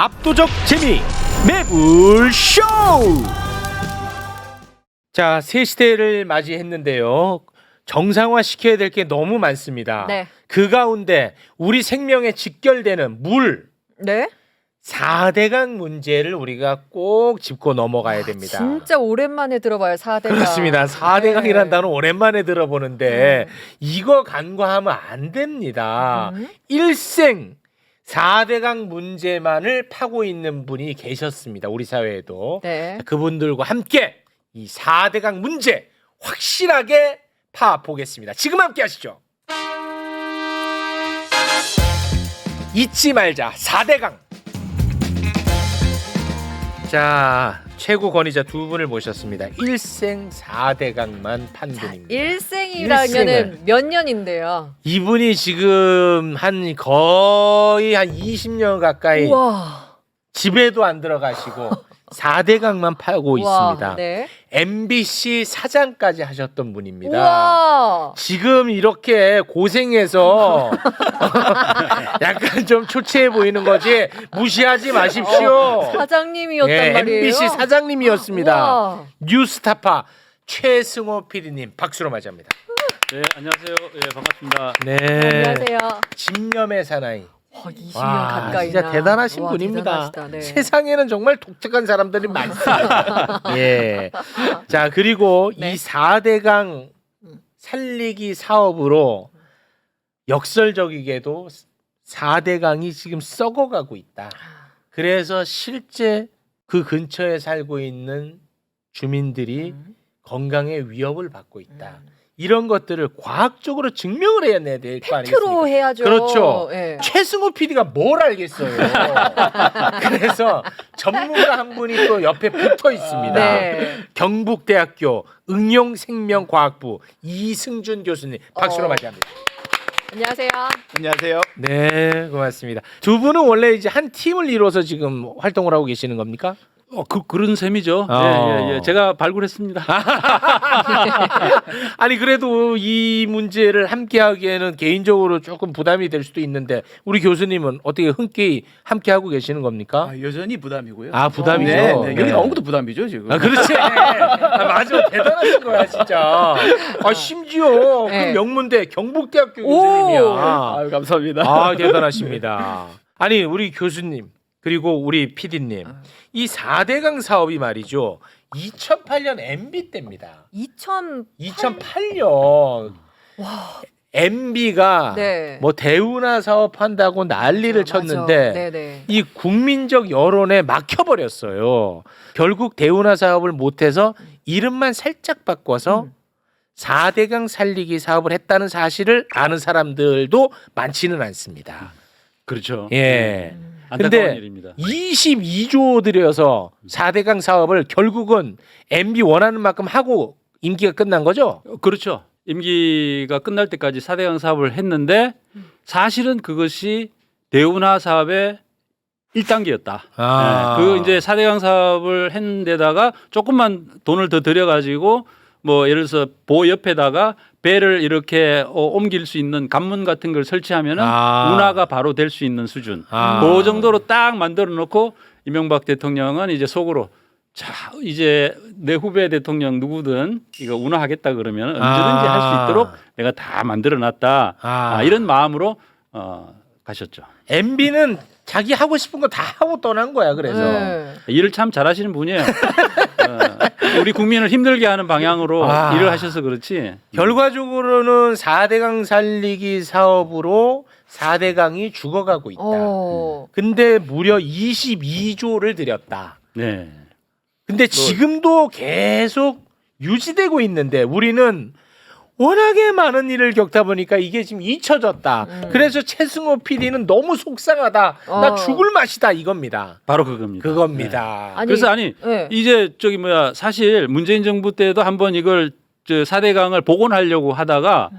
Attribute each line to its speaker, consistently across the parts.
Speaker 1: 압도적 재미 매불쇼. 자, 새 시대를 맞이했는데요. 정상화 시켜야 될 게 너무 많습니다.
Speaker 2: 네.
Speaker 1: 그 가운데 우리 생명에 직결되는 물,
Speaker 2: 네?
Speaker 1: 4대강 문제를 우리가 꼭 짚고 넘어가야 됩니다.
Speaker 2: 진짜 오랜만에 들어봐요, 4대강.
Speaker 1: 그렇습니다. 4대강이라는
Speaker 2: 네.
Speaker 1: 단어 오랜만에 들어보는데 이거 간과하면 안 됩니다. 일생 4대강 문제만을 파고 있는 분이 계셨습니다. 우리 사회에도.
Speaker 2: 네.
Speaker 1: 자, 그분들과 함께 이 4대강 문제 확실하게 파보겠습니다. 지금 함께 하시죠. 잊지 말자 4대강. 자, 최고 권위자 두 분을 모셨습니다. 일생 4대강만 판 분입니다.
Speaker 2: 일생이라면은 몇 년인데요?
Speaker 1: 이분이 지금 거의 한 20년 가까이
Speaker 2: 우와.
Speaker 1: 집에도 안 들어가시고 4대강만 파고
Speaker 2: 우와.
Speaker 1: 있습니다.
Speaker 2: 네.
Speaker 1: MBC 사장까지 하셨던 분입니다.
Speaker 2: 우와.
Speaker 1: 지금 이렇게 고생해서 약간 좀 초췌해 보이는 거지 무시하지 마십시오.
Speaker 2: 사장님이었단
Speaker 1: 예,
Speaker 2: 말이에요.
Speaker 1: MBC 사장님이었습니다.
Speaker 2: 우와.
Speaker 1: 뉴스타파 최승호 PD님 박수로 맞이합니다.
Speaker 3: 네, 안녕하세요. 예, 반갑습니다.
Speaker 1: 네.
Speaker 2: 안녕하세요.
Speaker 1: 집념의 사나이.
Speaker 2: 20년
Speaker 1: 와,
Speaker 2: 가까이.
Speaker 1: 진짜 대단하신 분입니다.
Speaker 2: 네.
Speaker 1: 세상에는 정말 독특한 사람들이 많습니다. 예. 자, 그리고
Speaker 2: 네.
Speaker 1: 이 4대강 살리기 사업으로 역설적이게도 4대강이 지금 썩어가고 있다. 그래서 실제 그 근처에 살고 있는 주민들이 건강에 위협을 받고 있다. 이런 것들을 과학적으로 증명을 해야 될 거 아니겠습니까?
Speaker 2: 팩트로 해야죠.
Speaker 1: 그렇죠.
Speaker 2: 네.
Speaker 1: 최승호 PD가 뭘 알겠어요. 그래서 전문가 한 분이 또 옆에 붙어 있습니다.
Speaker 2: 네.
Speaker 1: 경북대학교 응용생명과학부 이승준 교수님 박수로 맞이합니다.
Speaker 2: 안녕하세요.
Speaker 3: 안녕하세요.
Speaker 1: 네, 고맙습니다. 두 분은 원래 이제 한 팀을 이뤄서 지금 활동을 하고 계시는 겁니까?
Speaker 3: 그런 셈이죠. 예. 제가 발굴했습니다.
Speaker 1: 아니 그래도 이 문제를 함께 하기에는 개인적으로 조금 부담이 될 수도 있는데 우리 교수님은 어떻게 흔쾌히 함께 하고 계시는 겁니까?
Speaker 4: 여전히 부담이고요.
Speaker 1: 아, 부담이죠.
Speaker 4: 네,
Speaker 1: 네.
Speaker 4: 여기 나온 것도 부담이죠 지금.
Speaker 1: 아, 그렇지. 맞아, 대단하신 거야 진짜. 아, 심지어
Speaker 2: 네.
Speaker 1: 그 명문대 경북대학교
Speaker 2: 오.
Speaker 1: 교수님이야.
Speaker 4: 아유, 감사합니다.
Speaker 1: 아, 대단하십니다. 아니 우리 교수님 그리고 우리 PD님 이 4대강 사업이 말이죠. 2008년 MB 때입니다. 2008년 MB가
Speaker 2: 네.
Speaker 1: 뭐 대우나 사업한다고 난리를
Speaker 2: 맞아.
Speaker 1: 쳤는데
Speaker 2: 네네.
Speaker 1: 이 국민적 여론에 막혀버렸어요. 결국 대우나 사업을 못해서 이름만 살짝 바꿔서 4대강 살리기 사업을 했다는 사실을 아는 사람들도 많지는 않습니다.
Speaker 3: 그렇죠.
Speaker 1: 예.
Speaker 3: 안타까운
Speaker 1: 근데
Speaker 3: 일입니다.
Speaker 1: 22조 들여서 4대강 사업을 결국은 MB 원하는 만큼 하고 임기가 끝난 거죠?
Speaker 3: 그렇죠. 임기가 끝날 때까지 4대강 사업을 했는데 사실은 그것이 대운하 사업의 1단계였다. 그 이제 4대강 사업을 했는데다가 조금만 돈을 더 들여가지고 뭐 예를 들어서 보 옆에다가 배를 이렇게 옮길 수 있는 관문 같은 걸 설치하면은 운하가 바로 될 수 있는 수준. 그 정도로 딱 만들어 놓고 이명박 대통령은 이제 속으로 자 이제 내 후배 대통령 누구든 이거 운하하겠다 그러면 언제든지 할 수 있도록 내가 다 만들어 놨다. 이런 마음으로 가셨죠.
Speaker 1: MB는 자기 하고 싶은 거 다 하고 떠난 거야. 그래서
Speaker 2: 네.
Speaker 3: 일을 참 잘하시는 분이에요. 우리 국민을 힘들게 하는 방향으로 일을 하셔서 그렇지.
Speaker 1: 결과적으로는 4대강 살리기 사업으로 4대강이 죽어가고 있다. 근데 무려 22조를 들였다.
Speaker 3: 네.
Speaker 1: 근데 지금도 계속 유지되고 있는데 우리는 워낙에 많은 일을 겪다 보니까 이게 지금 잊혀졌다. 그래서 최승호 PD는 너무 속상하다. 나 죽을 맛이다 이겁니다.
Speaker 3: 바로 그겁니다.
Speaker 1: 그겁니다.
Speaker 2: 아니,
Speaker 3: 그래서
Speaker 2: 네.
Speaker 3: 이제 사실 문재인 정부 때도 한번 이걸 4대강을 복원하려고 하다가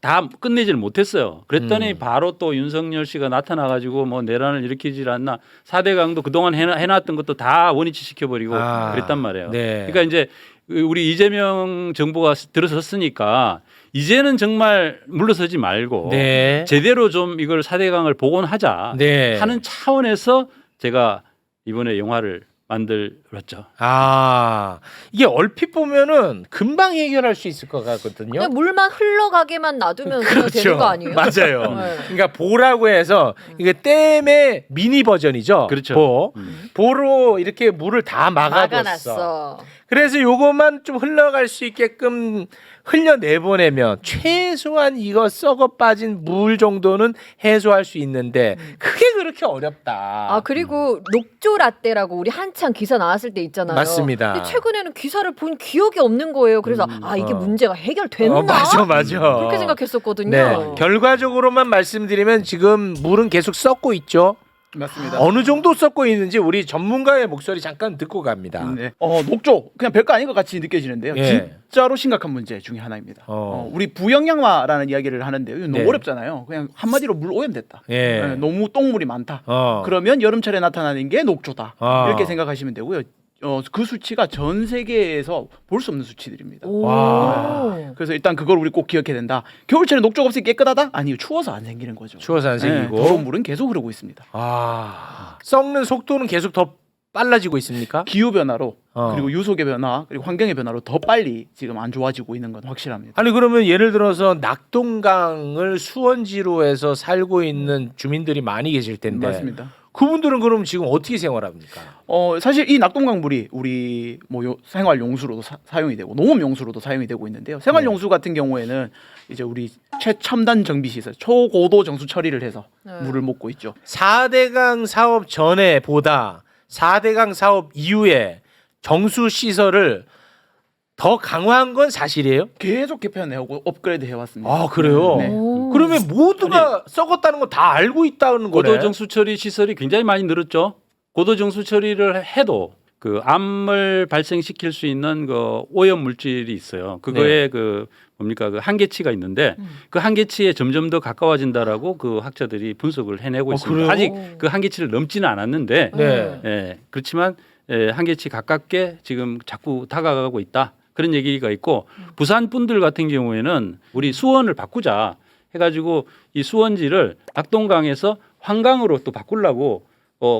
Speaker 3: 다 끝내지를 못했어요. 그랬더니 바로 또 윤석열 씨가 나타나가지고 뭐 내란을 일으키질 않나. 4대강도 그동안 해놨던 것도 다 원위치 시켜버리고 그랬단 말이에요.
Speaker 1: 네.
Speaker 3: 그러니까 이제 우리 이재명 정부가 들어섰으니까 이제는 정말 물러서지 말고
Speaker 1: 네.
Speaker 3: 제대로 좀 이걸 4대강을 복원하자
Speaker 1: 네.
Speaker 3: 하는 차원에서 제가 이번에 영화를 만들었죠.
Speaker 1: 아, 이게 얼핏 보면은 금방 해결할 수 있을 것 같거든요.
Speaker 2: 그냥 물만 흘러가게만 놔두면 그냥 되는 거 아니에요?
Speaker 1: 맞아요.
Speaker 2: 네.
Speaker 1: 그러니까 보라고 해서 이게 댐의 미니 버전이죠.
Speaker 3: 그렇죠.
Speaker 1: 보로 이렇게 물을 다 막아뒀어.
Speaker 2: 막아놨어.
Speaker 1: 그래서 요것만 좀 흘러갈 수 있게끔 흘려내보내면 최소한 이거 썩어 빠진 물 정도는 해소할 수 있는데 그게 그렇게 어렵다.
Speaker 2: 아 그리고 녹조 라떼라고 우리 한창 기사 나왔을 때 있잖아요.
Speaker 1: 맞습니다.
Speaker 2: 근데 최근에는 기사를 본 기억이 없는 거예요. 그래서 아 이게
Speaker 1: 어.
Speaker 2: 문제가 해결됐나?
Speaker 1: 맞아.
Speaker 2: 그렇게 생각했었거든요.
Speaker 1: 네. 결과적으로만 말씀드리면 지금 물은 계속 썩고 있죠.
Speaker 4: 맞습니다.
Speaker 1: 어느 정도 썩고 있는지 우리 전문가의 목소리 잠깐 듣고 갑니다.
Speaker 4: 네. 녹조 그냥 별거 아닌 것 같이 느껴지는데요.
Speaker 1: 예.
Speaker 4: 진짜로 심각한 문제 중에 하나입니다. 우리 부영양화라는 이야기를 하는데요. 이거 너무
Speaker 1: 네.
Speaker 4: 어렵잖아요. 그냥 한마디로 물 오염됐다.
Speaker 1: 예.
Speaker 4: 네, 너무 똥물이 많다.
Speaker 1: 어.
Speaker 4: 그러면 여름철에 나타나는 게 녹조다.
Speaker 1: 아.
Speaker 4: 이렇게 생각하시면 되고요. 그 수치가 전 세계에서 볼 수 없는 수치들입니다.
Speaker 2: 오.
Speaker 1: 와.
Speaker 4: 그래서 일단 그걸 우리 꼭 기억해야 된다. 겨울철에 녹조가 없이 깨끗하다? 아니요. 추워서 안 생기는 거죠.
Speaker 1: 추워서 안 생기고.
Speaker 4: 네, 더러운 물은 계속 흐르고 있습니다.
Speaker 1: 아, 썩는 속도는 계속 더 빨라지고 있습니까?
Speaker 4: 기후 변화로
Speaker 1: 어.
Speaker 4: 그리고 유속의 변화 그리고 환경의 변화로 더 빨리 지금 안 좋아지고 있는 건 확실합니다.
Speaker 1: 아니 그러면 예를 들어서 낙동강을 수원지로 해서 살고 있는 주민들이 많이 계실 텐데
Speaker 4: 맞습니다.
Speaker 1: 그분들은 그럼 지금 어떻게 생활합니까?
Speaker 4: 사실 이 낙동강 물이 우리 생활 용수로도 사용이 되고 농업 용수로도 사용이 되고 있는데요. 생활 용수 같은 경우에는 이제 우리 최첨단 정비 시설, 초고도 정수 처리를 해서 물을 먹고 있죠.
Speaker 1: 4대강 사업 전에 보다 4대강 사업 이후에 정수 시설을 더 강화한 건 사실이에요?
Speaker 4: 계속 개편해오고 업그레이드 해왔습니다.
Speaker 1: 아 그래요?
Speaker 4: 네.
Speaker 2: 오.
Speaker 1: 그러면 모두가 썩었다는 거 다 알고 있다는 거네.
Speaker 3: 고도정수 처리 시설이 굉장히 많이 늘었죠. 고도정수 처리를 해도 그 암을 발생시킬 수 있는 그 오염 물질이 있어요. 그거에 그 뭡니까 그 한계치가 있는데 그 한계치에 점점 더 가까워진다라고 그 학자들이 분석을 해내고 있습니다.
Speaker 1: 그래요?
Speaker 3: 아직 그 한계치를 넘지는 않았는데,
Speaker 1: 네.
Speaker 3: 그렇지만 한계치 가깝게 지금 자꾸 다가가고 있다. 그런 얘기가 있고 부산 분들 같은 경우에는 우리 수원을 바꾸자 해가지고 이 수원지를 낙동강에서 환강으로 또 바꾸려고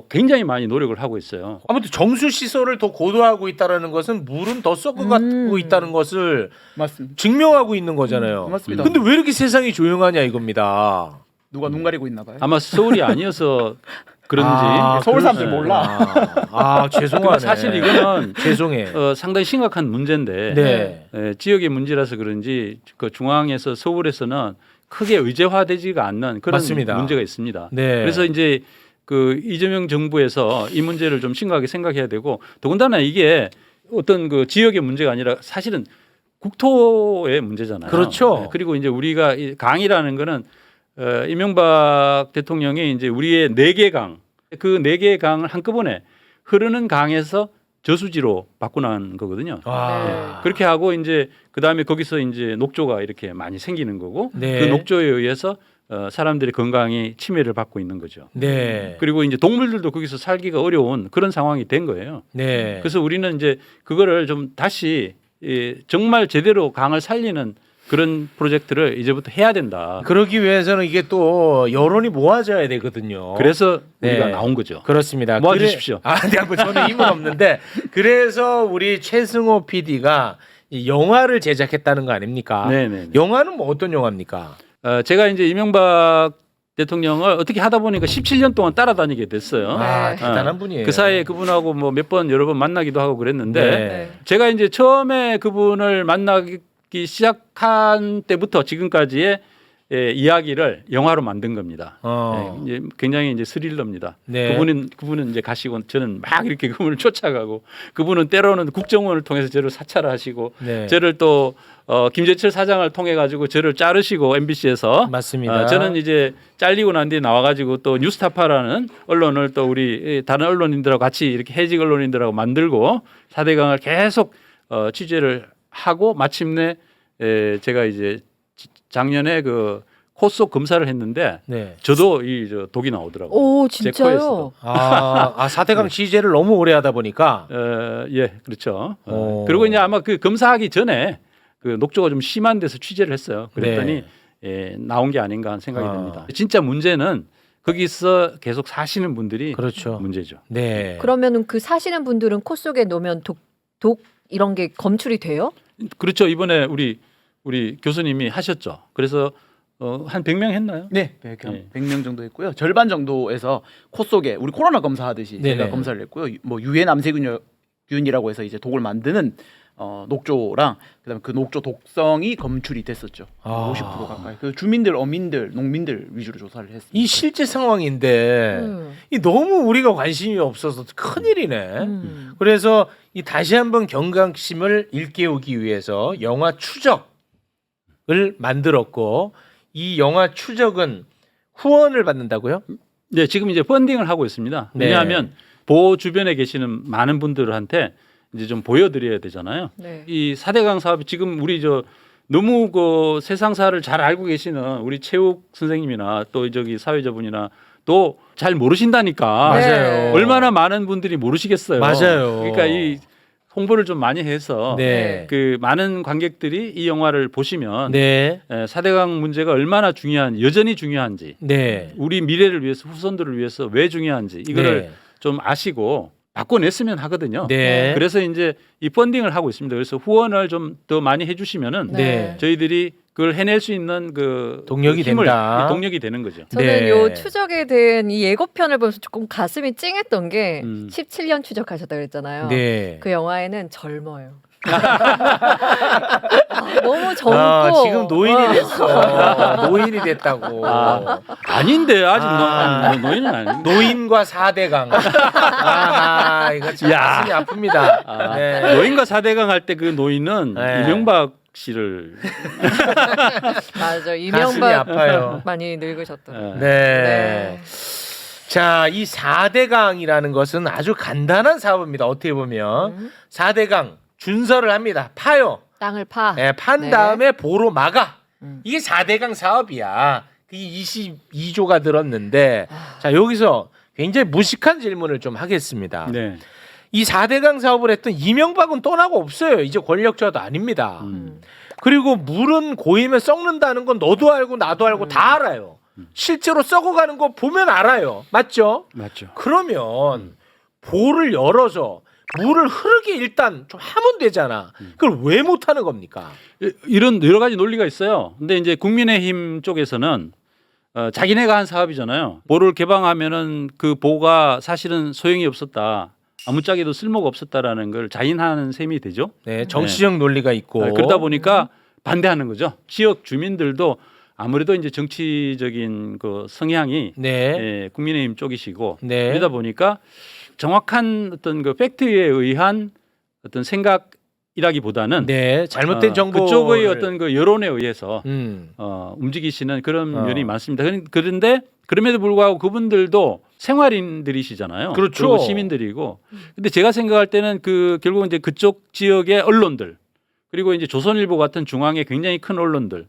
Speaker 3: 굉장히 많이 노력을 하고 있어요.
Speaker 1: 아무튼 정수 시설을 더 고도화하고 있다라는 것은 물은 더 썩어가고 있다는 것을
Speaker 4: 맞습니다.
Speaker 1: 증명하고 있는 거잖아요.
Speaker 4: 맞습니다.
Speaker 1: 근데 왜 이렇게 세상이 조용하냐 이겁니다.
Speaker 4: 누가 눈 가리고 있나 봐요.
Speaker 3: 아마 서울이 아니어서 그런지
Speaker 4: 서울 사람들
Speaker 1: 그러네.
Speaker 4: 몰라.
Speaker 1: 죄송하네.
Speaker 3: 근데 사실 이거는
Speaker 1: 죄송해.
Speaker 3: 상당히 심각한 문제인데
Speaker 1: 네.
Speaker 3: 지역의 문제라서 그런지 그 중앙에서 서울에서는 크게 의제화되지가 않는 그런
Speaker 1: 맞습니다.
Speaker 3: 문제가 있습니다.
Speaker 1: 네.
Speaker 3: 그래서 이제 그 이재명 정부에서 이 문제를 좀 심각하게 생각해야 되고 더군다나 이게 어떤 그 지역의 문제가 아니라 사실은 국토의 문제잖아요.
Speaker 1: 그렇죠.
Speaker 3: 네, 그리고 이제 우리가 이 강이라는 거는 이명박 대통령이 이제 우리의 4개 강, 그 4개의 강을 한꺼번에 흐르는 강에서 저수지로 바꾸는 거거든요.
Speaker 1: 아.
Speaker 3: 그렇게 하고 이제 그 다음에 거기서 이제 녹조가 이렇게 많이 생기는 거고
Speaker 1: 네.
Speaker 3: 그 녹조에 의해서 사람들의 건강이 침해를 받고 있는 거죠.
Speaker 1: 네.
Speaker 3: 그리고 이제 동물들도 거기서 살기가 어려운 그런 상황이 된 거예요.
Speaker 1: 네.
Speaker 3: 그래서 우리는 이제 그거를 좀 다시 정말 제대로 강을 살리는 그런 프로젝트를 이제부터 해야 된다.
Speaker 1: 그러기 위해서는 이게 또 여론이 모아져야 되거든요.
Speaker 3: 그래서 우리가
Speaker 1: 네.
Speaker 3: 나온 거죠.
Speaker 1: 그렇습니다.
Speaker 3: 모아주십시오.
Speaker 1: 네, 뭐 저는 힘은 없는데 그래서 우리 최승호 PD가 영화를 제작했다는 거 아닙니까?
Speaker 3: 네네.
Speaker 1: 영화는 뭐 어떤 영화입니까?
Speaker 3: 제가 이제 이명박 대통령을 어떻게 하다 보니까 17년 동안 따라다니게 됐어요.
Speaker 1: 아,
Speaker 2: 네.
Speaker 1: 대단한 분이에요.
Speaker 3: 그 사이에 그분하고 뭐 몇 번 여러 번 만나기도 하고 그랬는데
Speaker 1: 네.
Speaker 3: 제가 이제 처음에 그분을 만나기 시작한 때부터 지금까지의 이야기를 영화로 만든 겁니다. 이제 굉장히 이제 스릴러입니다.
Speaker 1: 네.
Speaker 3: 그분은 이제 가시고 저는 막 이렇게 그분을 쫓아가고 그분은 때로는 국정원을 통해서 저를 사찰하시고
Speaker 1: 네.
Speaker 3: 저를 또 김재철 사장을 통해 가지고 저를 자르시고 MBC에서
Speaker 1: 맞습니다.
Speaker 3: 저는 이제 잘리고 난 뒤에 나와가지고 또 뉴스타파라는 언론을 또 우리 다른 언론인들하고 같이 이렇게 해직 언론인들하고 만들고 4대강을 계속 취재를 하고 마침내 제가 이제 작년에 그 코 속 검사를 했는데
Speaker 1: 네.
Speaker 3: 저도 저 독이 나오더라고요.
Speaker 2: 오
Speaker 3: 제
Speaker 2: 진짜요?
Speaker 3: 코에서도.
Speaker 1: 아, 4대강 취재를 너무 오래 하다 보니까
Speaker 3: 예, 그렇죠.
Speaker 1: 오.
Speaker 3: 그리고 이제 아마 그 검사하기 전에 그 녹조가 좀 심한 데서 취재를 했어요. 그랬더니
Speaker 1: 네.
Speaker 3: 나온 게 아닌가 하는 생각이 듭니다. 진짜 문제는 거기서 계속 사시는 분들이
Speaker 1: 그렇죠.
Speaker 3: 문제죠.
Speaker 1: 네.
Speaker 2: 그러면은 그 사시는 분들은 코 속에 놓으면 독 이런 게 검출이 돼요?
Speaker 3: 그렇죠. 이번에 우리 교수님이 하셨죠. 그래서 한 100명 했나요?
Speaker 4: 네,
Speaker 3: 네.
Speaker 4: 100명 정도 했고요. 절반 정도에서 코 속에 우리 코로나 검사하듯이
Speaker 1: 네네.
Speaker 4: 제가 검사를 했고요. 뭐 유해 남세균이라고 해서 이제 독을 만드는 녹조랑 그다음에 그 녹조 독성이 검출이 됐었죠.
Speaker 1: 아.
Speaker 4: 50% 가까이. 그 주민들, 어민들, 농민들 위주로 조사를 했습니다.
Speaker 1: 이 실제 상황인데 이 너무 우리가 관심이 없어서 큰일이네. 그래서 이 다시 한번 경각심을 일깨우기 위해서 영화 추적을 만들었고 이 영화 추적은 후원을 받는다고요?
Speaker 3: 네, 지금 이제 펀딩을 하고 있습니다.
Speaker 1: 네.
Speaker 3: 왜냐하면 보호 주변에 계시는 많은 분들한테 이제 좀 보여드려야 되잖아요.
Speaker 2: 네.
Speaker 3: 이 4대강 사업이 지금 우리 너무 그 세상사를 잘 알고 계시는 우리 최욱 선생님이나 또 저기 사회자분이나 또 잘 모르신다니까.
Speaker 1: 맞아요.
Speaker 3: 얼마나 많은 분들이 모르시겠어요.
Speaker 1: 맞아요.
Speaker 3: 그러니까 이 홍보를 좀 많이 해서
Speaker 1: 네.
Speaker 3: 그 많은 관객들이 이 영화를 보시면
Speaker 1: 네.
Speaker 3: 4대강 문제가 얼마나 여전히 중요한지
Speaker 1: 네.
Speaker 3: 우리 미래를 위해서 후손들을 위해서 왜 중요한지 이거를
Speaker 1: 네.
Speaker 3: 좀 아시고 바꿔냈으면 하거든요.
Speaker 1: 네.
Speaker 3: 그래서 이제 이 펀딩을 하고 있습니다. 그래서 후원을 좀 더 많이 해주시면은
Speaker 1: 네.
Speaker 3: 저희들이 그걸 해낼 수 있는 그
Speaker 1: 동력이
Speaker 3: 힘을,
Speaker 1: 된다.
Speaker 3: 동력이 되는 거죠.
Speaker 2: 저는
Speaker 1: 네.
Speaker 2: 요 추적에 대한 이 예고편을 보면서 조금 가슴이 찡했던 게 17년 추적하셨다 그랬잖아요.
Speaker 1: 네.
Speaker 2: 그 영화에는 젊어요. 너무 젊고
Speaker 1: 지금 노인이 됐어. 노인이 됐다고.
Speaker 3: 아닌데 아직 노인은 아닌데.
Speaker 1: 노인과 4대강. 아, 이거 참
Speaker 3: 야.
Speaker 1: 가슴이 아픕니다. 네.
Speaker 3: 노인과 4대강 할 때 그 노인은
Speaker 1: 네.
Speaker 3: 이명박 씨를
Speaker 2: 맞아
Speaker 1: 가슴이
Speaker 2: 이명박
Speaker 1: 아파요.
Speaker 2: 많이 늙으셨더라고요.
Speaker 1: 네. 자, 이 4대강이라는 것은 아주 간단한 사업입니다. 어떻게 보면 4대강 준설을 합니다. 파요.
Speaker 2: 땅을 파.
Speaker 1: 네, 판
Speaker 2: 네.
Speaker 1: 다음에 보로 막아.
Speaker 2: 음.
Speaker 1: 이게 4대강 사업이야. 그게 22조가 들었는데 자, 여기서 굉장히 무식한 질문을 좀 하겠습니다.
Speaker 3: 네.
Speaker 1: 이 4대강 사업을 했던 이명박은 떠나고 없어요. 이제 권력자도 아닙니다. 그리고 물은 고이면 썩는다는 건 너도 알고 나도 알고 다 알아요. 실제로 썩어가는 거 보면 알아요. 맞죠?
Speaker 3: 맞죠.
Speaker 1: 그러면 보를 열어서 물을 흐르게 일단 좀 하면 되잖아. 그걸 왜 못하는 겁니까?
Speaker 3: 이런 여러 가지 논리가 있어요. 근데 이제 국민의힘 쪽에서는 자기네가 한 사업이잖아요. 보를 개방하면은 그 보가 사실은 소용이 없었다. 아무짝에도 쓸모가 없었다라는 걸 자인하는 셈이 되죠.
Speaker 1: 네, 정치적 논리가 있고
Speaker 3: 그러다 보니까 반대하는 거죠. 지역 주민들도 아무래도 이제 정치적인 그 성향이
Speaker 1: 네,
Speaker 3: 국민의힘 쪽이시고
Speaker 1: 네.
Speaker 3: 그러다 보니까 정확한 어떤 그 팩트에 의한 어떤 생각이라기보다는
Speaker 1: 네, 잘못된 정보
Speaker 3: 그쪽의 어떤 그 여론에 의해서 움직이시는 그런
Speaker 1: 어.
Speaker 3: 면이 많습니다. 그런데 그럼에도 불구하고 그분들도 생활인들이시잖아요.
Speaker 1: 그렇죠.
Speaker 3: 그리고 시민들이고. 근데 제가 생각할 때는 그 결국 이제 그쪽 지역의 언론들 그리고 이제 조선일보 같은 중앙의 굉장히 큰 언론들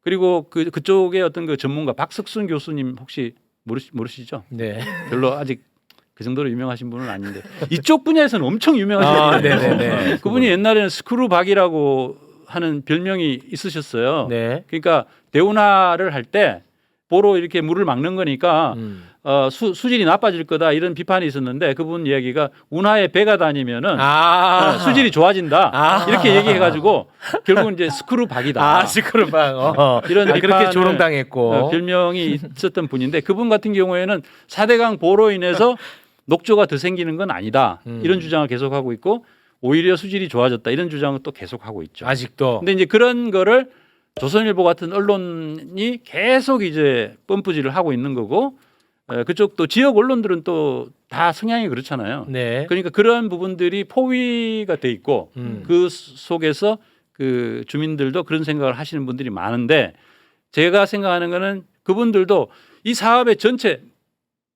Speaker 3: 그리고 그쪽의 어떤 그 전문가 박석순 교수님 혹시 모르시죠?
Speaker 1: 네.
Speaker 3: 별로 아직 그 정도로 유명하신 분은 아닌데 이쪽 분야에서는 엄청 유명하신
Speaker 1: 아,
Speaker 3: 분이에요.
Speaker 1: 네네네.
Speaker 3: 그분이 옛날에는 스크루박이라고 하는 별명이 있으셨어요.
Speaker 1: 네.
Speaker 3: 그러니까 대운하를 할 때 보로 이렇게 물을 막는 거니까 수질이 나빠질 거다 이런 비판이 있었는데 그분 이야기가 운하에 배가 다니면은 수질이 좋아진다 이렇게 얘기해가지고 결국은 이제 스크루박이다.
Speaker 1: 스크루박.
Speaker 3: 이런
Speaker 1: 그렇게
Speaker 3: 비판을
Speaker 1: 조롱당했고.
Speaker 3: 별명이 있었던 분인데 그분 같은 경우에는 4대강 보로 인해서 녹조가 더 생기는 건 아니다 이런 주장을 계속하고 있고 오히려 수질이 좋아졌다 이런 주장을 또 계속하고 있죠.
Speaker 1: 아직도.
Speaker 3: 근데 이제 그런 거를 조선일보 같은 언론이 계속 이제 펌프질을 하고 있는 거고 그쪽 또 지역 언론들은 또 다 성향이 그렇잖아요.
Speaker 1: 네.
Speaker 3: 그러니까 그런 부분들이 포위가 돼 있고 그 속에서 그 주민들도 그런 생각을 하시는 분들이 많은데 제가 생각하는 거는 그분들도 이 사업의 전체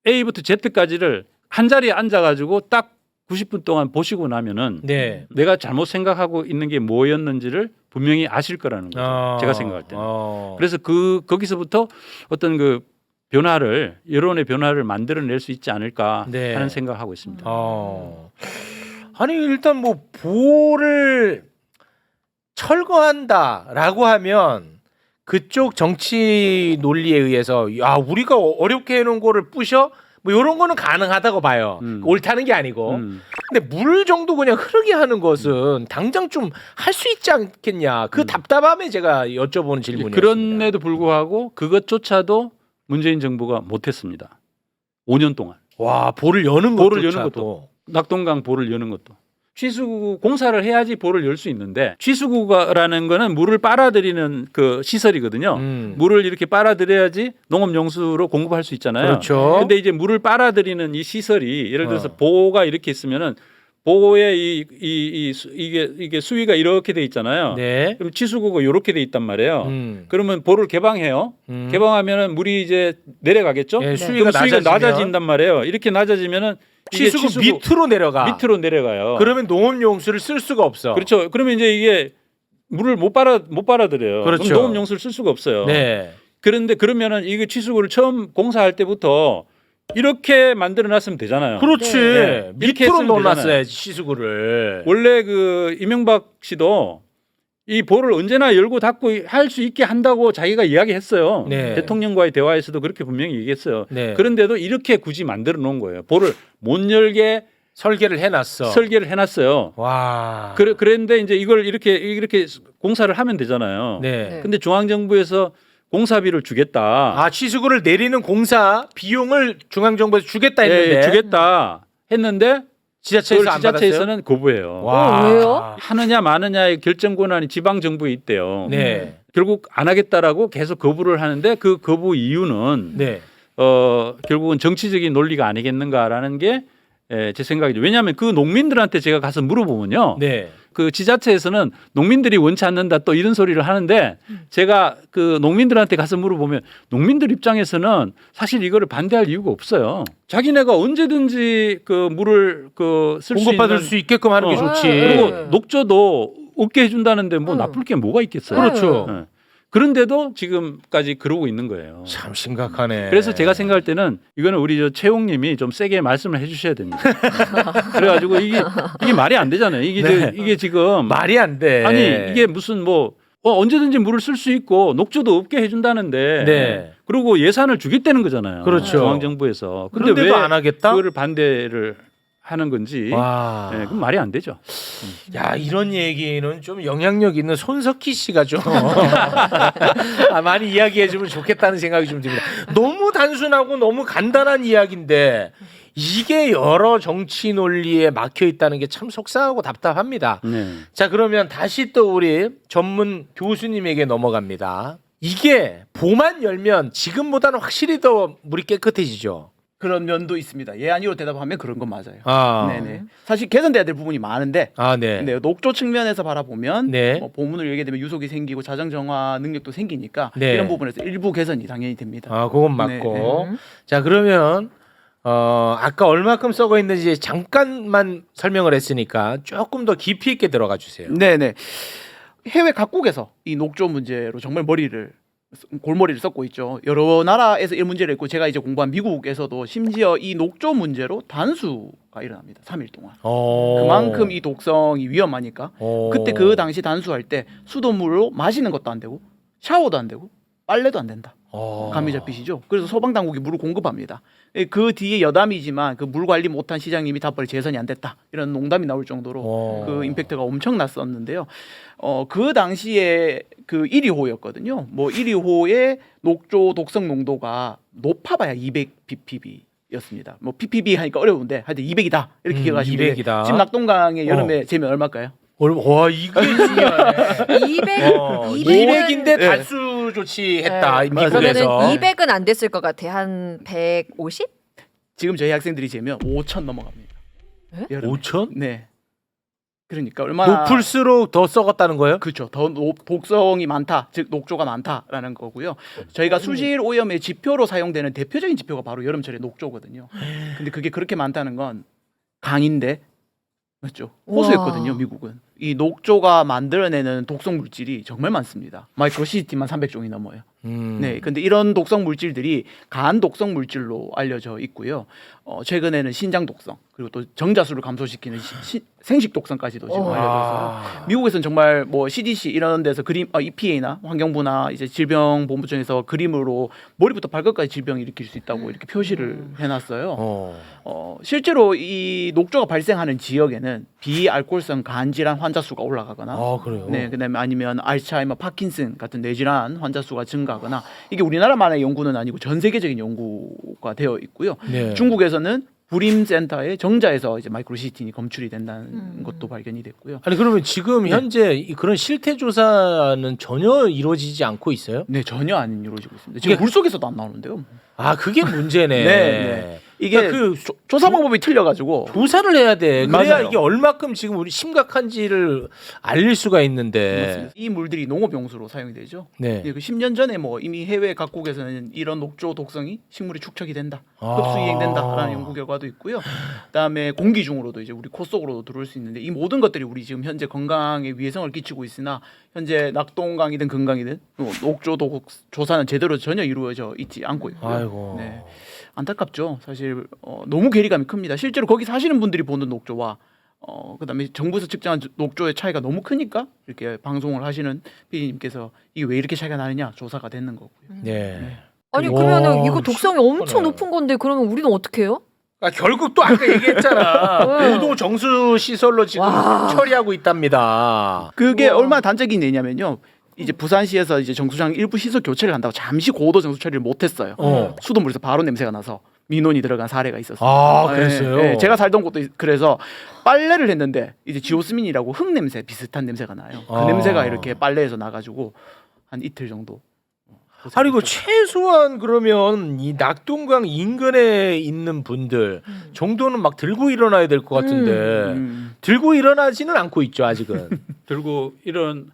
Speaker 3: A부터 Z까지를 한 자리에 앉아가지고 딱 90분 동안 보시고 나면은
Speaker 1: 네.
Speaker 3: 내가 잘못 생각하고 있는 게 뭐였는지를 분명히 아실 거라는 거죠. 제가 생각할 때는. 그래서 거기서부터 어떤 그 변화를 여론의 변화를 만들어낼 수 있지 않을까
Speaker 1: 네.
Speaker 3: 하는 생각을 하고 있습니다.
Speaker 1: 아니 일단 뭐 보를 철거한다라고 하면 그쪽 정치 논리에 의해서 야 우리가 어렵게 해놓은 거를 부셔 뭐 이런 거는 가능하다고 봐요. 옳다는 게 아니고. 근데 물 정도 그냥 흐르게 하는 것은 당장 좀 할 수 있지 않겠냐. 그 답답함에 제가 여쭤보는 질문이었습니다.
Speaker 3: 그런데도 불구하고 그것조차도 문재인 정부가 못했습니다. 5년 동안.
Speaker 1: 와 보를 여는
Speaker 3: 보를
Speaker 1: 것조차도.
Speaker 3: 여는 것도. 낙동강 보를 여는 것도. 취수구 공사를 해야지 보를 열 수 있는데 취수구라는 거는 물을 빨아들이는 그 시설이거든요. 물을 이렇게 빨아들여야지 농업용수로 공급할 수 있잖아요.
Speaker 1: 그렇죠.
Speaker 3: 근데 이제 물을 빨아들이는 이 시설이 예를 들어서 보가 이렇게 있으면은 보에 이게 수위가 이렇게 돼 있잖아요.
Speaker 1: 네.
Speaker 3: 그럼 취수구가 이렇게 돼 있단 말이에요. 그러면 보를 개방해요. 개방하면은 물이 이제 내려가겠죠.
Speaker 1: 예,
Speaker 3: 수위가
Speaker 1: 낮아지면
Speaker 3: 낮아진단 말이에요. 이렇게 낮아지면은 이게
Speaker 1: 취수구 밑으로 내려가.
Speaker 3: 밑으로 내려가요.
Speaker 1: 그러면 농업용수를 쓸 수가 없어.
Speaker 3: 그렇죠. 그러면 이제 이게 물을 못 빨아들여요.
Speaker 1: 그렇죠.
Speaker 3: 그럼 농업용수를 쓸 수가 없어요.
Speaker 1: 네.
Speaker 3: 그런데 그러면은 이게 취수구를 처음 공사할 때부터 이렇게 만들어 놨으면 되잖아요.
Speaker 1: 그렇지.
Speaker 3: 네. 이렇게
Speaker 1: 밑으로
Speaker 3: 했으면
Speaker 1: 넣어놨어야지 시수구를.
Speaker 3: 원래 그 이명박 씨도 이 보를 언제나 열고 닫고 할 수 있게 한다고 자기가 이야기했어요.
Speaker 1: 네.
Speaker 3: 대통령과의 대화에서도 그렇게 분명히 얘기했어요.
Speaker 1: 네.
Speaker 3: 그런데도 이렇게 굳이 만들어 놓은 거예요. 보를 못 열게
Speaker 1: 설계를 해놨어.
Speaker 3: 설계를 해놨어요.
Speaker 1: 와.
Speaker 3: 그랬는데 이제 이걸 이렇게 공사를 하면 되잖아요.
Speaker 1: 네.
Speaker 3: 근데 중앙정부에서 공사비를 주겠다.
Speaker 1: 아 취수구를 내리는 공사 비용을 중앙정부에서 주겠다 했는데
Speaker 3: 예, 주겠다 했는데
Speaker 1: 지자체에서
Speaker 3: 그걸
Speaker 1: 안 받았어요?
Speaker 3: 지자체에서는 거부해요.
Speaker 1: 와.
Speaker 2: 왜요?
Speaker 3: 하느냐 마느냐의 결정 권한이 지방 정부에 있대요.
Speaker 1: 네.
Speaker 3: 결국 안 하겠다라고 계속 거부를 하는데 그 거부 이유는
Speaker 1: 네.
Speaker 3: 결국은 정치적인 논리가 아니겠는가라는 게 제 생각이죠. 왜냐하면 그 농민들한테 제가 가서 물어보면요.
Speaker 1: 네.
Speaker 3: 그 지자체에서는 농민들이 원치 않는다 또 이런 소리를 하는데 제가 그 농민들한테 가서 물어보면 농민들 입장에서는 사실 이거를 반대할 이유가 없어요. 자기네가 언제든지 그 물을 그 쓸 수
Speaker 1: 공급받을
Speaker 3: 있는
Speaker 1: 수 있게끔 하는 게 좋지.
Speaker 3: 그리고 녹조도 없게 해준다는데 뭐 나쁠 게 뭐가 있겠어요.
Speaker 1: 그렇죠.
Speaker 3: 예. 그런데도 지금까지 그러고 있는 거예요.
Speaker 1: 참 심각하네.
Speaker 3: 그래서 제가 생각할 때는 이거는 우리 저 최홍님이 좀 세게 말씀을 해주셔야 됩니다. 그래가지고 이게 말이 안 되잖아요. 이게 지금
Speaker 1: 말이 안 돼.
Speaker 3: 아니 이게 무슨 뭐 언제든지 물을 쓸 수 있고 녹조도 없게 해준다는데
Speaker 1: 네.
Speaker 3: 그리고 예산을 주겠다는 거잖아요.
Speaker 1: 그렇죠.
Speaker 3: 중앙정부에서. 근데
Speaker 1: 그런데도
Speaker 3: 왜
Speaker 1: 안 하겠다?
Speaker 3: 그거를 반대를 하는 건지
Speaker 1: 와.
Speaker 3: 네, 그건 말이 안 되죠.
Speaker 1: 야 이런 얘기는 좀 영향력 있는 손석희 씨가 좀 많이 이야기해주면 좋겠다는 생각이 좀 듭니다. 너무 단순하고 너무 간단한 이야기인데 이게 여러 정치 논리에 막혀 있다는 게 참 속상하고 답답합니다.
Speaker 3: 네.
Speaker 1: 자 그러면 다시 또 우리 전문 교수님에게 넘어갑니다. 이게 보만 열면 지금보다는 확실히 더 물이 깨끗해지죠.
Speaker 4: 그런 면도 있습니다. 예 아니로 대답하면 그런 건 맞아요.
Speaker 1: 아,
Speaker 4: 네네. 사실 개선돼야 될 부분이 많은데
Speaker 1: 아 네.
Speaker 4: 네, 녹조 측면에서 바라보면
Speaker 1: 네.
Speaker 4: 뭐 보문을 열게 되면 유속이 생기고 자정 정화 능력도 생기니까
Speaker 1: 네.
Speaker 4: 이런 부분에서 일부 개선이 당연히 됩니다.
Speaker 1: 아 그건 맞고.
Speaker 2: 네.
Speaker 1: 자 그러면 아까 얼마큼 썩어 있는지 잠깐만 설명을 했으니까 조금 더 깊이 있게 들어가 주세요.
Speaker 4: 네네. 해외 각국에서 이 녹조 문제로 정말 골머리를 썩고 있죠. 여러 나라에서 이 문제를 했고 제가 이제 공부한 미국에서도 심지어 이 녹조 문제로 단수가 일어납니다. 3일 동안. 그만큼 이 독성이 위험하니까. 그때 그 당시 단수할 때 수돗물로 마시는 것도 안 되고 샤워도 안 되고 빨래도 안 된다. 감이 잡히시죠? 그래서 소방 당국이 물을 공급합니다. 그 뒤에 여담이지만 그 물 관리 못한 시장님이 답벌 재선이 안 됐다 이런 농담이 나올 정도로 그 임팩트가 엄청났었는데요. 그 당시에 그 1위호였거든요. 뭐 1위호의 녹조 독성 농도가 높아봐야 200 ppb였습니다. 뭐 ppb 하니까 어려운데 하여튼 200이다 이렇게 기억하시면 돼요.
Speaker 1: 200이다.
Speaker 4: 지금 낙동강의 여름에 재면 얼마일까요?
Speaker 1: 와 이게 중요하네. 200인데
Speaker 2: 네.
Speaker 1: 단수 조치했다.
Speaker 2: 저는
Speaker 1: 미국에서.
Speaker 2: 200은 안 됐을 것 같아. 한 150?
Speaker 4: 지금 저희 학생들이 재면 5,000 넘어갑니다.
Speaker 2: 에?
Speaker 4: 여름에.
Speaker 1: 5천?
Speaker 4: 네. 그러니까 얼마나
Speaker 1: 높을수록 더 썩었다는 거예요?
Speaker 4: 그렇죠. 더 독성이 많다, 즉 녹조가 많다라는 거고요. 저희가 수질 오염의 지표로 사용되는 대표적인 지표가 바로 여름철의 녹조거든요. 근데 그게 그렇게 많다는 건 강인데 맞죠? 호수였거든요. 미국은 이 녹조가 만들어내는 독성 물질이 정말 많습니다. 마이크로시티만 300종이 넘어요. 네, 근데 이런 독성 물질들이 간 독성 물질로 알려져 있고요. 최근에는 신장 독성 그리고 또 정자수를 감소시키는 생식 독성까지도 지금 알려져 있어요. 미국에서는 정말 뭐 CDC 이런 데서 그림, EPA나 환경부나 이제 질병본부청에서 그림으로 머리부터 발끝까지 질병을 일으킬 수 있다고 이렇게 표시를 해놨어요. 실제로 이 녹조가 발생하는 지역에는 비알코올성 간 질환 환자 수가 올라가거나,
Speaker 1: 그래요.
Speaker 4: 네, 그다음에 아니면 알츠하이머, 파킨슨 같은 뇌질환 환자 수가 증가하거나 이게 우리나라만의 연구는 아니고 전 세계적인 연구가 되어 있고요.
Speaker 1: 네.
Speaker 4: 중국에서는 부림센터의 정자에서 이제 마이크로시스틴이 검출이 된다는 것도 발견이 됐고요.
Speaker 1: 아니 그러면 지금 현재 그런 실태 조사는 전혀 이루어지지 않고 있어요?
Speaker 4: 네, 전혀 안 이루어지고 있습니다. 지금
Speaker 1: 이게-
Speaker 4: 물 속에서도 안 나오는데요.
Speaker 1: 그게 문제네.
Speaker 4: 네. 이게
Speaker 1: 그러니까
Speaker 4: 조사 방법이 틀려가지고
Speaker 1: 조사를 해야 돼. 그래야
Speaker 4: 맞아요.
Speaker 1: 이게 얼마큼 지금 우리 심각한지를 알릴 수가 있는데.
Speaker 4: 맞습니다. 이 물들이 농업 용수로 사용이 되죠.
Speaker 1: 네.
Speaker 4: 그 10년 전에 뭐 이미 해외 각국에서는 이런 녹조 독성이 식물에 축적이 된다, 흡수 이행된다라는 연구 결과도 있고요. 그다음에 공기 중으로도 이제 우리 코 속으로도 들어올 수 있는데 이 모든 것들이 우리 지금 현재 건강에 위해성을 끼치고 있으나 현재 낙동강이든 금강이든 녹조 조사는 제대로 전혀 이루어져 있지 않고 있고요.
Speaker 1: 아이고.
Speaker 4: 네. 안타깝죠. 사실 너무 괴리감이 큽니다. 실제로 거기 사시는 분들이 보는 녹조와 그다음에 정부에서 측정한 녹조의 차이가 너무 크니까 이렇게 방송을 하시는 PD님께서 이게 왜 이렇게 차이가 나느냐 조사가 되는 거고요.
Speaker 1: 네.
Speaker 2: 아니
Speaker 1: 와,
Speaker 2: 그러면은 이거 독성이 엄청
Speaker 1: 심각하네.
Speaker 2: 높은 건데 그러면 우리는 어떻게 해요?
Speaker 1: 결국 또 아까 얘기했잖아.
Speaker 2: 네.
Speaker 1: 고도 정수 시설로 지금
Speaker 2: 와.
Speaker 1: 처리하고 있답니다.
Speaker 4: 그게
Speaker 2: 우와.
Speaker 4: 얼마나 단적이 있느냐면요. 이제 부산시에서 이제 정수장 일부 시설 교체를 한다고 잠시 고도 정수 처리를 못했어요. 수돗물에서 바로 냄새가 나서 민원이 들어간 사례가 있었어요.
Speaker 1: 그랬어요?
Speaker 4: 네, 제가 살던 곳도 그래서 빨래를 했는데 이제 지오스민이라고 흙 냄새 비슷한 냄새가 나요. 그 냄새가 이렇게 빨래에서 나가지고 한 이틀 정도.
Speaker 1: 아니 그 최소한 그러면 이 낙동강 인근에 있는 분들 정도는 막 들고 일어나야 될 것 같은데 들고 일어나지는 않고 있죠 아직은.
Speaker 3: 들고 이런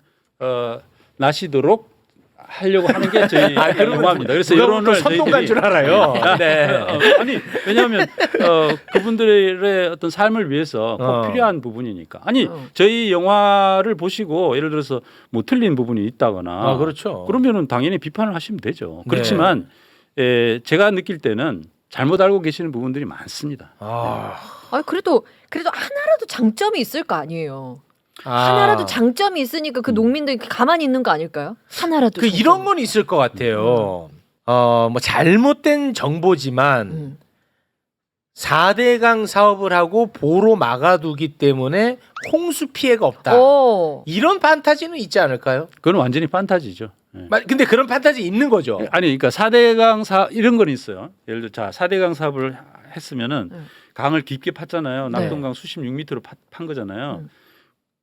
Speaker 3: 나시도록 하려고 하는 게 저희 영화입니다. 그래서 여론을
Speaker 1: 선동간 줄 알아요. 네.
Speaker 3: 아니 왜냐하면 그분들의 어떤 삶을 위해서 꼭 필요한 부분이니까. 아니 저희 영화를 보시고 예를 들어서 뭐 틀린 부분이 있다거나
Speaker 1: 그렇죠.
Speaker 3: 그러면은 당연히 비판을 하시면 되죠. 그렇지만 제가 느낄 때는 잘못 알고 계시는 부분들이 많습니다.
Speaker 2: 아니 그래도 하나라도 장점이 있을 거 아니에요. 하나라도 장점이 있으니까 그 농민들이 가만히 있는 거 아닐까요? 하나라도.
Speaker 1: 그 이런 건 있을 것 같아요. 뭐 잘못된 정보지만 4대강 사업을 하고 보로 막아두기 때문에 홍수 피해가 없다. 이런 판타지는 있지 않을까요?
Speaker 3: 그건 완전히 판타지죠.
Speaker 1: 근데 그런 판타지 있는 거죠.
Speaker 3: 아니 그러니까 4대강 사업 이런 건 있어요. 예를 들어 자 4대강 사업을 했으면은 강을 깊게 팠잖아요. 낙동강 수십 6m로 판 거잖아요.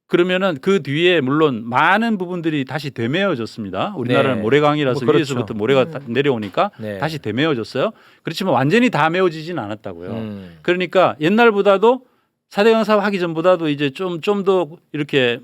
Speaker 3: 그러면은 그 뒤에 물론 많은 부분들이 다시 되메어졌습니다. 우리나라는
Speaker 1: 네.
Speaker 3: 모래강이라서
Speaker 1: 뭐 그렇죠.
Speaker 3: 위에서부터 모래가 내려오니까
Speaker 1: 네.
Speaker 3: 다시 되메어졌어요. 그렇지만 완전히 다 메어지진 않았다고요. 그러니까 옛날보다도 4대강 사업 하기 전보다도 이제 좀 더 이렇게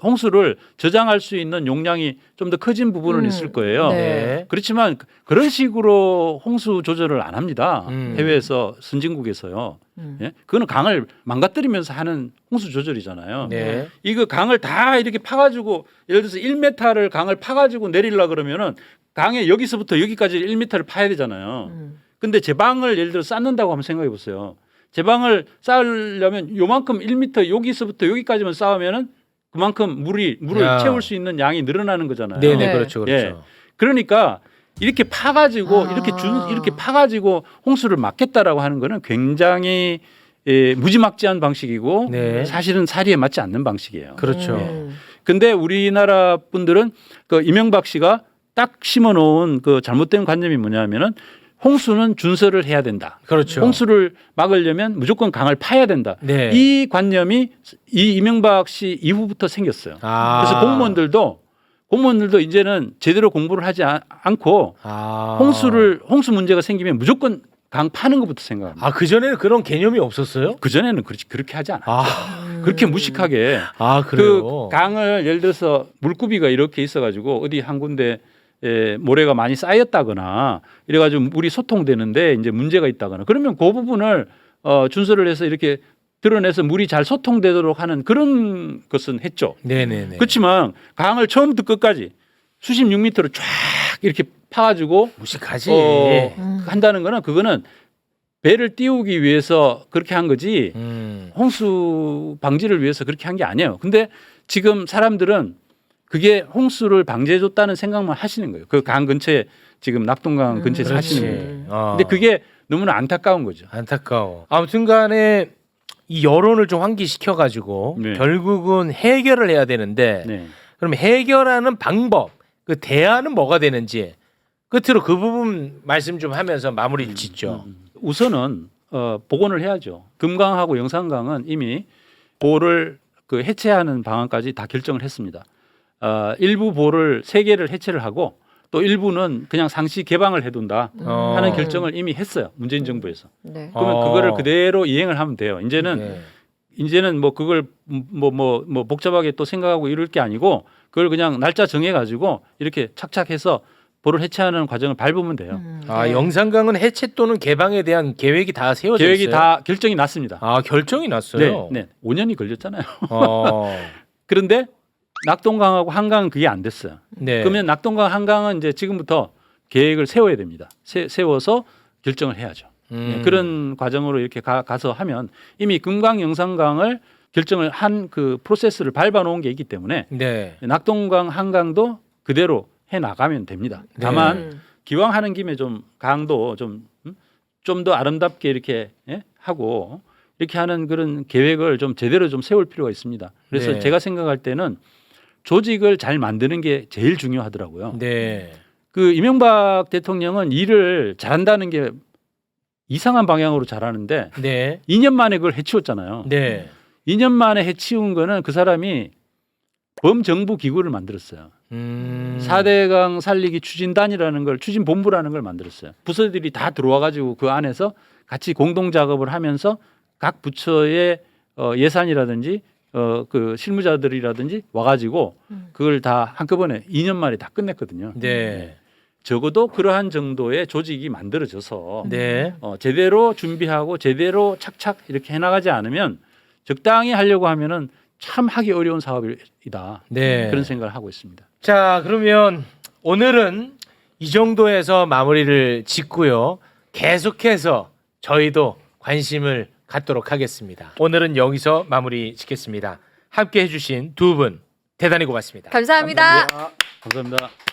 Speaker 3: 홍수를 저장할 수 있는 용량이 좀 더 커진 부분은 있을 거예요.
Speaker 2: 네.
Speaker 3: 그렇지만 그런 식으로 홍수 조절을 안 합니다. 해외에서 선진국에서요. 예? 그거는 강을 망가뜨리면서 하는 홍수 조절이잖아요.
Speaker 1: 네.
Speaker 3: 이거 강을 다 이렇게 파가지고 예를 들어서 1m를 강을 파가지고 내리려 그러면은 강에 여기서부터 여기까지 1m를 파야 되잖아요. 근데 제방을 예를 들어 쌓는다고 한번 생각해 보세요. 제방을 쌓으려면 요만큼 1m 여기서부터 여기까지만 쌓으면은 그만큼 물을 채울 수 있는 양이 늘어나는 거잖아요.
Speaker 1: 네네
Speaker 2: 네.
Speaker 1: 그렇죠 그렇죠.
Speaker 3: 예. 그러니까 이렇게 파가지고 이렇게 파가지고 홍수를 막겠다라고 하는 거는 굉장히 무지막지한 방식이고
Speaker 1: 네.
Speaker 3: 사실은 사리에 맞지 않는 방식이에요.
Speaker 1: 그렇죠.
Speaker 3: 근데 우리나라 분들은 그 이명박 씨가 딱 심어놓은 그 잘못된 관념이 뭐냐면은 홍수는 준설을 해야 된다.
Speaker 1: 그렇죠.
Speaker 3: 홍수를 막으려면 무조건 강을 파야 된다.
Speaker 1: 네.
Speaker 3: 이 관념이 이 이명박 씨 이후부터 생겼어요. 그래서 공무원들도 이제는 제대로 공부를 하지 않고 홍수 문제가 생기면 무조건 강 파는 것부터 생각합니다.
Speaker 1: 그 전에는 그런 개념이 없었어요?
Speaker 3: 그 전에는 그렇게 하지 않았죠. 그렇게 무식하게
Speaker 1: 그래요.
Speaker 3: 그 강을 예를 들어서 물구비가 이렇게 있어가지고 어디 한 군데 모래가 많이 쌓였다거나 이래가지고 물이 소통되는데 이제 문제가 있다거나 그러면 그 부분을 준설을 해서 이렇게 드러내서 물이 잘 소통되도록 하는 그런 것은 했죠.
Speaker 1: 네네네.
Speaker 3: 그렇지만 강을 처음부터 끝까지 수십 6m를 쫙 탁 이렇게 파가지고
Speaker 1: 무식하지.
Speaker 3: 한다는 거는 그거는 배를 띄우기 위해서 그렇게 한 거지 홍수 방지를 위해서 그렇게 한 게 아니에요. 근데 지금 사람들은 그게 홍수를 방지해줬다는 생각만 하시는 거예요. 그 강 근처에 지금 낙동강 근처에 사시는 거예요. 근데 그게 너무나 안타까운 거죠.
Speaker 1: 안타까워. 아무튼간에 이 여론을 좀 환기시켜가지고
Speaker 3: 네.
Speaker 1: 결국은 해결을 해야 되는데
Speaker 3: 네.
Speaker 1: 그럼 해결하는 방법, 그 대안은 뭐가 되는지 끝으로 그 부분 말씀 좀 하면서 마무리를 짓죠.
Speaker 3: 우선은 복원을 해야죠. 금강하고 영산강은 이미 보를 그 해체하는 방안까지 다 결정을 했습니다. 일부 보를 3개를 해체를 하고 또 일부는 그냥 상시 개방을 해둔다 하는 결정을 이미 했어요. 문재인 정부에서.
Speaker 2: 네.
Speaker 3: 그러면 그거를 그대로 이행을 하면 돼요.
Speaker 1: 네.
Speaker 3: 이제는 뭐 그걸 뭐 복잡하게 또 생각하고 이럴 게 아니고 그걸 그냥 날짜 정해 가지고 이렇게 착착해서 보를 해체하는 과정을 밟으면 돼요.
Speaker 1: 아, 영산강은 해체 또는 개방에 대한 계획이 다 세워져
Speaker 3: 계획이
Speaker 1: 있어요.
Speaker 3: 다 결정이 났습니다.
Speaker 1: 아, 결정이 났어요.
Speaker 3: 네, 5년이 걸렸잖아요.
Speaker 1: 어.
Speaker 3: 그런데 낙동강하고 한강은 그게 안 됐어요.
Speaker 1: 네.
Speaker 3: 그러면 낙동강 한강은 이제 지금부터 계획을 세워야 됩니다. 세워서 결정을 해야죠. 네, 그런 과정으로 이렇게 가서 하면 이미 금강 영산강을 결정을 한 그 프로세스를 밟아 놓은 게 있기 때문에
Speaker 1: 네.
Speaker 3: 낙동강 한강도 그대로 해 나가면 됩니다. 다만 기왕 하는 김에 좀 강도 좀 더 아름답게 이렇게 하고 이렇게 하는 그런 계획을 좀 제대로 좀 세울 필요가 있습니다. 그래서
Speaker 1: 네.
Speaker 3: 제가 생각할 때는 조직을 잘 만드는 게 제일 중요하더라고요.
Speaker 1: 네.
Speaker 3: 그 이명박 대통령은 일을 잘한다는 게 이상한 방향으로 잘하는데
Speaker 1: 네.
Speaker 3: 2년 만에 그걸 해치웠잖아요.
Speaker 1: 네.
Speaker 3: 2년 만에 해치운 거는 그 사람이 범정부 기구를 만들었어요. 4대강 살리기 추진단이라는 걸 추진본부라는 걸 만들었어요. 부서들이 다 들어와 가지고 그 안에서 같이 공동 작업을 하면서 각 부처의 예산이라든지 그 실무자들이라든지 와 가지고 그걸 다 한꺼번에 2년 만에 다 끝냈거든요.
Speaker 1: 네.
Speaker 3: 적어도 그러한 정도의 조직이 만들어져서
Speaker 1: 네.
Speaker 3: 제대로 준비하고 제대로 착착 이렇게 해나가지 않으면 적당히 하려고 하면은 참 하기 어려운 사업이다.
Speaker 1: 네.
Speaker 3: 그런 생각을 하고 있습니다.
Speaker 1: 자, 그러면 오늘은 이 정도에서 마무리를 짓고요. 계속해서 저희도 관심을 갖도록 하겠습니다. 오늘은 여기서 마무리 짓겠습니다. 함께 해주신 두 분 대단히 고맙습니다.
Speaker 2: 감사합니다.
Speaker 3: 감사합니다.